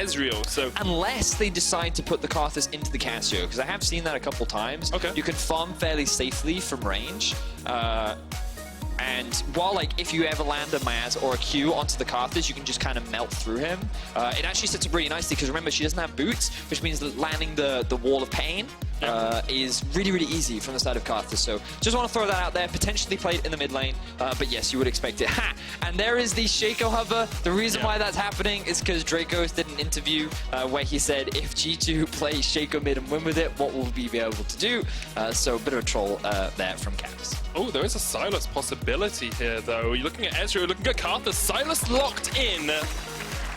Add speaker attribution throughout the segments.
Speaker 1: Ezreal. So
Speaker 2: unless they decide to put the Karthus into the Casio, because I have seen that a couple times.
Speaker 1: Okay.
Speaker 2: You can farm fairly safely from range. And while, like, if you ever land a Maz or a Q onto the Karthus, you can just kind of melt through him. It actually sets up really nicely, because remember, she doesn't have boots, which means that landing the Wall of Pain is really, really easy from the side of Karthus. So just want to throw that out there. Potentially played in the mid lane, but yes, you would expect it. Ha! And there is the Shaco hover. The reason why that's happening is because Dracos did an interview where he said, if G2 plays Shaco mid and win with it, what will we be able to do? So a bit of a troll there from Caps.
Speaker 1: Oh, there is a Sylas possibility here, though. You're looking at Ezreal, looking at Karthus. Sylas locked in.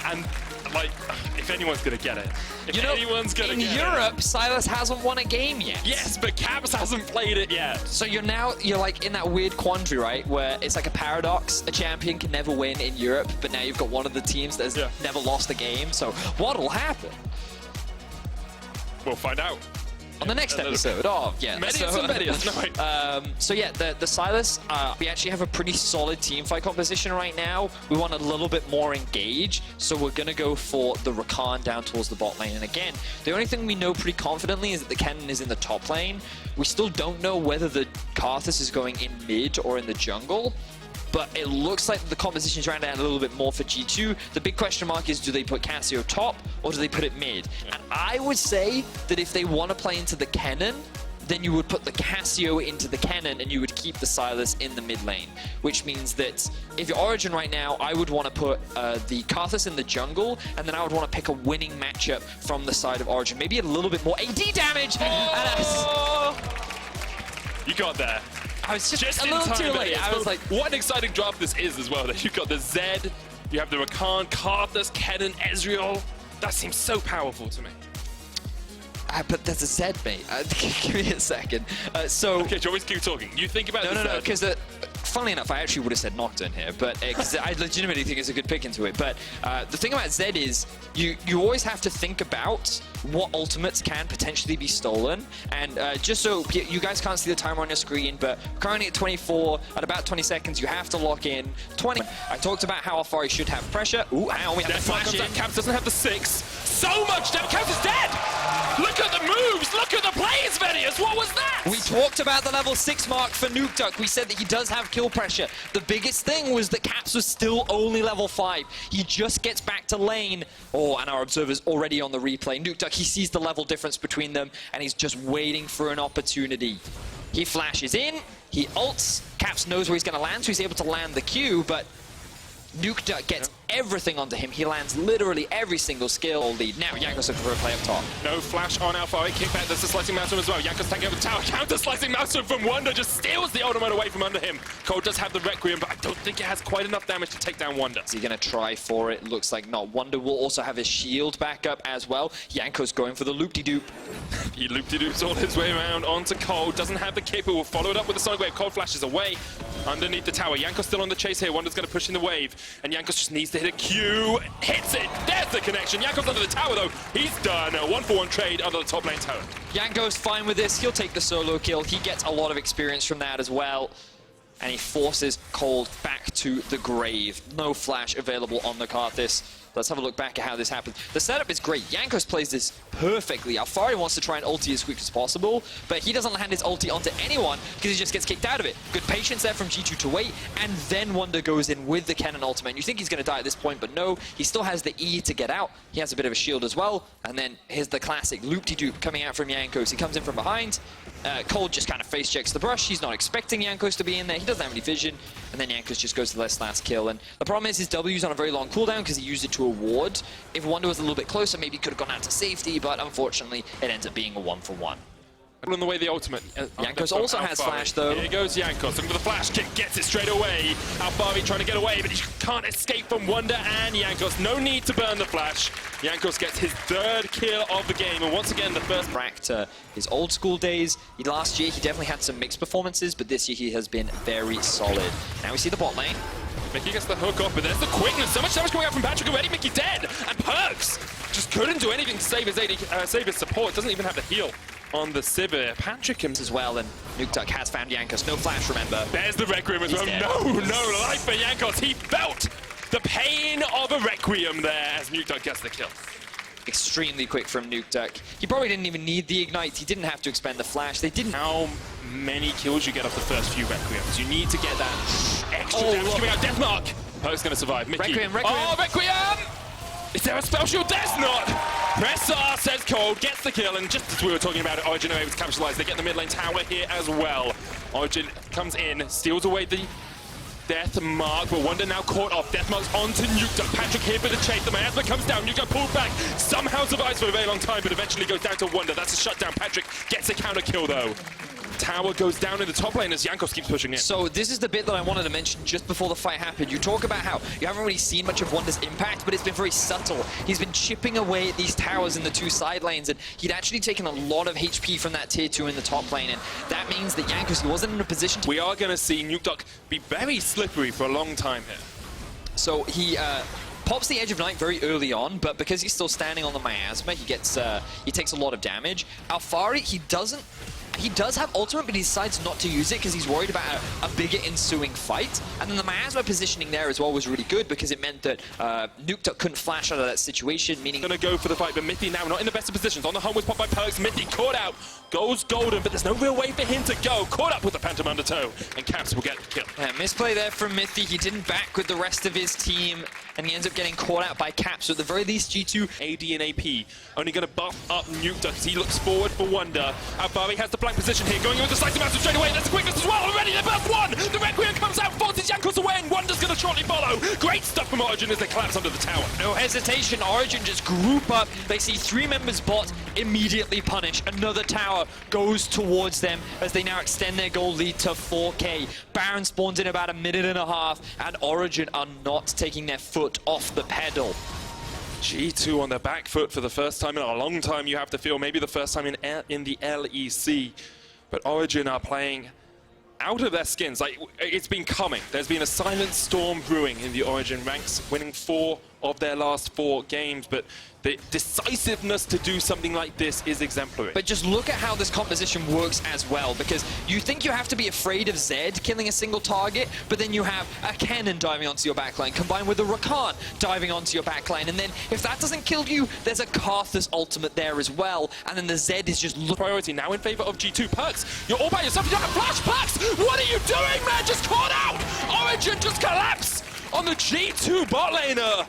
Speaker 1: And, like, if anyone's going to get it. If anyone's going to get it.
Speaker 2: In Europe, Sylas hasn't won a game yet.
Speaker 1: Yes, but Caps hasn't played it yet.
Speaker 2: So you're like in that weird quandary, right? Where it's like a paradox. A champion can never win in Europe, but now you've got one of the teams that has never lost a game. So what'll happen?
Speaker 1: We'll find out.
Speaker 2: On the next episode of
Speaker 1: Medius and Medius.
Speaker 2: So yeah, the Sylas, we actually have a pretty solid team fight composition right now. We want a little bit more engage, so we're gonna go for the Rakan down towards the bot lane. And again, the only thing we know pretty confidently is that the Kennen is in the top lane. We still don't know whether the Karthus is going in mid or in the jungle, but it looks like the composition is rounded out a little bit more for G2. The big question mark is, do they put Casio top or do they put it mid? And I would say that if they want to play into the Kennen, then you would put the Casio into the Kennen and you would keep the Sylas in the mid lane. Which means that if you're Origin right now, I would want to put the Karthus in the jungle, and then I would want to pick a winning matchup from the side of Origin. Maybe a little bit more AD damage!
Speaker 1: Oh! You got there.
Speaker 2: I was just a little too late. I was like,
Speaker 1: what an exciting draft this is as well. You've got the Zed, you have the Rakan, Karthus, Kennen, Ezreal. That seems so powerful to me.
Speaker 2: But there's a Zed, mate. Give me a second.
Speaker 1: Okay, do you want me to keep talking? You think about
Speaker 2: No, because funnily enough, I actually would have said Nocturne here, but because I legitimately think it's a good pick into it. But the thing about Zed is you always have to think about what ultimates can potentially be stolen. And just so you guys can't see the timer on your screen, but currently at 24, at about 20 seconds, you have to lock in 20. I talked about how Alfari should have pressure. Ooh, hang on, we have the flash in.
Speaker 1: Caps doesn't have the 6. So much damage. Caps is dead. Look at the moves. Look at the plays, Medius. What was that?
Speaker 2: We talked about the level 6 mark for Nukeduck. We said that he does have kill pressure. The biggest thing was that Caps was still only level 5. He just gets back to lane. Oh, and our observer's already on the replay. Nukeduck, he sees the level difference between them, and he's just waiting for an opportunity. He flashes in, he ults. Caps knows where he's going to land, so he's able to land the Q, but Nukeduck gets everything onto him. He lands literally every single skill lead. Now Jankos looking for a play up top.
Speaker 1: No flash on Alpha. Kick back. There's a slicing Maelstrom as well. Jankos taking over the tower. Counter slicing Maelstrom from Wonder. Just steals the ultimate away from under him. Cole does have the Requiem, but I don't think it has quite enough damage to take down Wonder.
Speaker 2: Is he going to try for it? Looks like not. Wonder will also have his shield back up as well. Jankos going for the loop-de-doop.
Speaker 1: He loop-de-doops all his way around onto Cole. Doesn't have the cape, but will follow it up with the Sonic Wave. Cole flashes away underneath the tower. Jankos still on the chase here. Wonder's going to push in the wave, and Jankos just needs to hit a Q. Hits it! There's the connection. Jankos under the tower, though. He's done. A 1-for-1 trade under the top lane tower.
Speaker 2: Jankos fine with this. He'll take the solo kill. He gets a lot of experience from that as well. And he forces Cold back to the grave. No flash available on the Karthus. Let's have a look back at how this happened. The setup is great. Jankos plays this perfectly. Alfari wants to try and ulti as quick as possible, but he doesn't land his ulti onto anyone because he just gets kicked out of it. Good patience there from G2 to wait, and then Wonder goes in with the Kennen ultimate. And you think he's going to die at this point, but no. He still has the E to get out. He has a bit of a shield as well. And then here's the classic loop-de-doop coming out from Jankos. He comes in from behind. Cold just kind of face checks the brush. He's not expecting Jankos to be in there. He doesn't have any vision. And then Jankos just goes to the last kill. And the problem is his W's on a very long cooldown because he used it to a ward. If Wonder was a little bit closer, maybe he could have gone out to safety, but unfortunately, it ends up being a 1-for-1.
Speaker 1: On the way, the ultimate.
Speaker 2: Jankos also has flash, though.
Speaker 1: Here goes Jankos, looking for the flash kick, gets it straight away. Alfari trying to get away, but he can't escape from Wonder and Jankos. No need to burn the flash. Jankos gets his 3rd kill of the game, and once again, the first...
Speaker 2: Back to his old school days. Last year, he definitely had some mixed performances, but this year he has been very solid. Now we see the bot lane.
Speaker 1: Mickey gets the hook off, but there's the quickness. So much damage coming out from Patrick already. Mickey dead, and Perks just couldn't do anything to save his save his support. Doesn't even have the heal on the Sivir. Patrick as
Speaker 2: well, and Nukeduck has found Jankos. No flash, remember.
Speaker 1: There's the Requiem as well. No life for Jankos. He felt the pain of a Requiem there as Nukeduck gets the kill.
Speaker 2: extremely quick from Nukeduck. He probably didn't even need the Ignite. He didn't have to expend the Flash. They didn't.
Speaker 1: How many kills you get off the first few Requiems? You need to get that extra damage coming out. Deathmark! Perk's gonna survive. Mickey.
Speaker 2: Requiem.
Speaker 1: Oh, Requiem! Is there a spell shield? There's not! Press R, says Cold, gets the kill, and just as we were talking about it, Origin are able to capitalize. They get the mid lane tower here as well. Origin comes in, steals away the Deathmark, but Wonder now caught off. Deathmark's onto Nukeduck. Patrick here for the chase. The miasma comes down. Nukeduck pulled back. Somehow survives for a very long time, but eventually goes down to Wonder. That's a shutdown. Patrick gets a counter kill though. Tower goes down in the top lane as Jankos keeps pushing in.
Speaker 2: So this is the bit that I wanted to mention just before the fight happened. You talk about how you haven't really seen much of Wonder's impact, but it's been very subtle. He's been chipping away at these towers in the two side lanes, and he'd actually taken a lot of HP from that tier 2 in the top lane, and that means that Jankos wasn't in a position to...
Speaker 1: We are going to see Nukeduck be very slippery for a long time here.
Speaker 2: So he pops the Edge of Night very early on, but because he's still standing on the miasma, he takes a lot of damage. Alfari, he does have ultimate, but he decides not to use it because he's worried about a bigger ensuing fight. And then the miasma positioning there as well was really good because it meant that Nukeduck couldn't flash out of that situation, meaning...
Speaker 1: Gonna go for the fight, but Mithy now not in the best of positions. On the hunt was popped by Perks. Mithy caught out, goes golden, but there's no real way for him to go. Caught up with the Phantom Undertow, and Caps will get the kill.
Speaker 2: Yeah, misplay there from Mithy. He didn't back with the rest of his team, and he ends up getting caught out by Caps. So at the very least, G2...
Speaker 1: AD and AP only gonna buff up Nukeduck as he looks forward for Wonder. Alfari has the flank position here, going in with the slice of master straight away. That's the quickness as well. Already they're both one. The Requiem comes out, forces Jankos away, and Wonder's gonna shortly follow. Great stuff from Origin as they collapse under the tower.
Speaker 2: No hesitation. Origin just group up. They see 3 members bot, immediately punish. Another tower goes towards them as they now extend their goal lead to 4K. Baron spawns in about a minute and a half, and Origin are not taking their foot off the pedal.
Speaker 1: G2 on their back foot for the first time in a long time, you have to feel. Maybe the first time in the LEC. But Origin are playing out of their skins. Like, it's been coming. There's been a silent storm brewing in the Origin ranks, winning 4 of their last 4 games, but the decisiveness to do something like this is exemplary.
Speaker 2: But just look at how this composition works as well, because you think you have to be afraid of Zed killing a single target, but then you have a cannon diving onto your backline, combined with a Rakan diving onto your backline, and then if that doesn't kill you, there's a Karthus ultimate there as well, and then the Zed is just
Speaker 1: priority now in favor of G2. Perks, you're all by yourself, you don't have flash. Perks, what are you doing, man? Just caught out! Origin just collapsed on the G2 bot laner.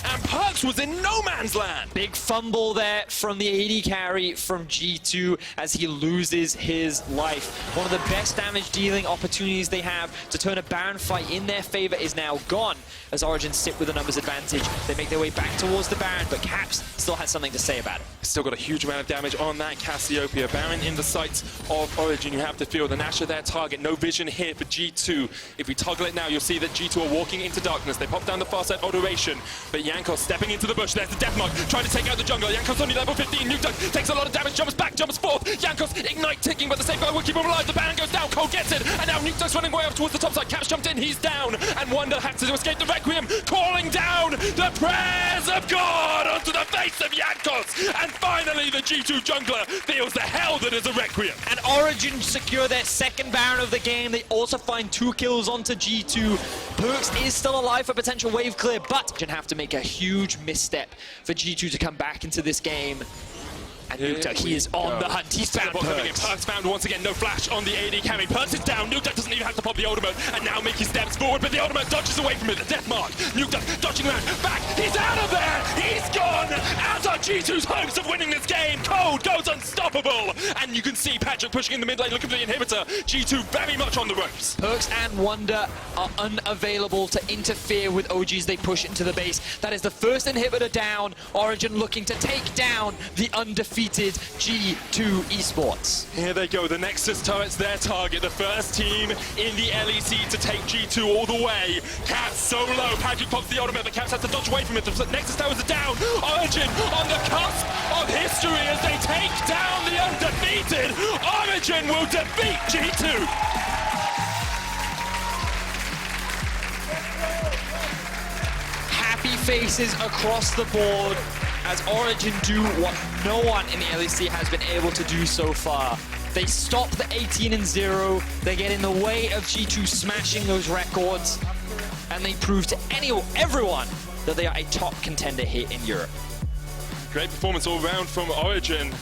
Speaker 1: And Perks was in no man's land.
Speaker 2: Big fumble there from the AD carry from G2 as he loses his life. One of the best damage dealing opportunities they have to turn a Baron fight in their favor is now gone as Origin sit with a numbers advantage. They make their way back towards the Baron, but Caps still had something to say about it.
Speaker 1: Still got a huge amount of damage on that Cassiopeia. Baron in the sights of Origin. You have to feel the Nash of their target. No vision here for G2. If we toggle it now, you'll see that G2 are walking into darkness. They pop down the far side Adoration, but Jankos stepping into the bush. There's the Deathmark, trying to take out the jungle. Jankos only level 15. Nukeduck takes a lot of damage, jumps back, jumps forth. Jankos Ignite ticking, but the safeguard will keep him alive. The Baron goes down, Cole gets it, and now Nukeduck's running way up towards the top side. Caps jumped in, he's down, and Wonder has to escape the Requiem, calling down the prayers of God onto the face of Jankos. And finally, the G2 jungler feels the hell that is a Requiem.
Speaker 2: And Origin secure their second Baron of the game. They also find 2 kills onto G2. Perks is still alive for potential wave clear, but have to make a huge misstep for G2 to come back into this game. And Nukeduck, he is on the hunt. He's found Perks.
Speaker 1: Perks found once again. No flash on the AD carry. Perks is down. Nukeduck doesn't even have to pop the ultimate. And now Mickey steps forward, but the ultimate dodges away from it. The Deathmark. Nukeduck dodging around. Back. He's out of there. He's gone. Out of G2's hopes of winning this game. Cold goes unstoppable. And you can see Patrick pushing in the mid lane, looking for the inhibitor. G2 very much on the ropes.
Speaker 2: Perks and Wonder are unavailable to interfere with OGs. They push into the base. That is the first inhibitor down. Origin looking to take down the undefeated G2 Esports.
Speaker 1: Here they go, the Nexus turret's their target, the first team in the LEC to take G2 all the way. Caps so low, Patrick pops the ultimate, but Caps has to dodge away from it. The Nexus towers are down. Origin on the cusp of history as they take down the undefeated. Origin will defeat G2.
Speaker 2: Happy faces across the board as Origin do what no one in the LEC has been able to do so far. They stop the 18-0, they get in the way of G2 smashing those records, and they prove to everyone that they are a top contender here in Europe.
Speaker 1: Great performance all round from Origin.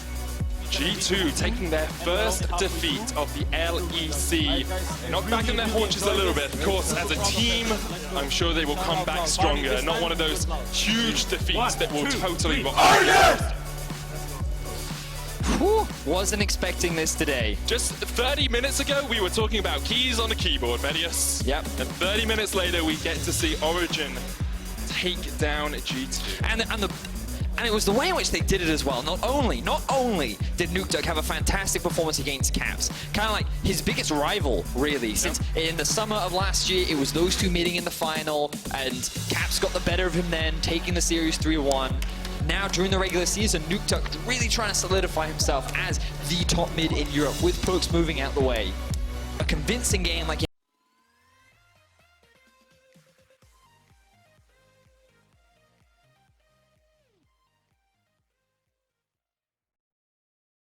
Speaker 1: G2 taking their first defeat of the LEC. Knocked back on their haunches a little bit. Of course, as a team, I'm sure they will come back stronger. Not one of those huge defeats that will totally...
Speaker 2: Whew, wasn't expecting this today.
Speaker 1: Just 30 minutes ago, we were talking about keys on the keyboard, Medius.
Speaker 2: Yep.
Speaker 1: And 30 minutes later, we get to see Origin take down G2.
Speaker 2: And it was the way in which they did it as well. Not only did Nukeduck have a fantastic performance against Caps, kind of like his biggest rival, really, since in the summer of last year, it was those two meeting in the final, and Caps got the better of him then, taking the series 3-1. Now, during the regular season, Nukeduck really trying to solidify himself as the top mid in Europe, with Pokes moving out the way. A convincing game like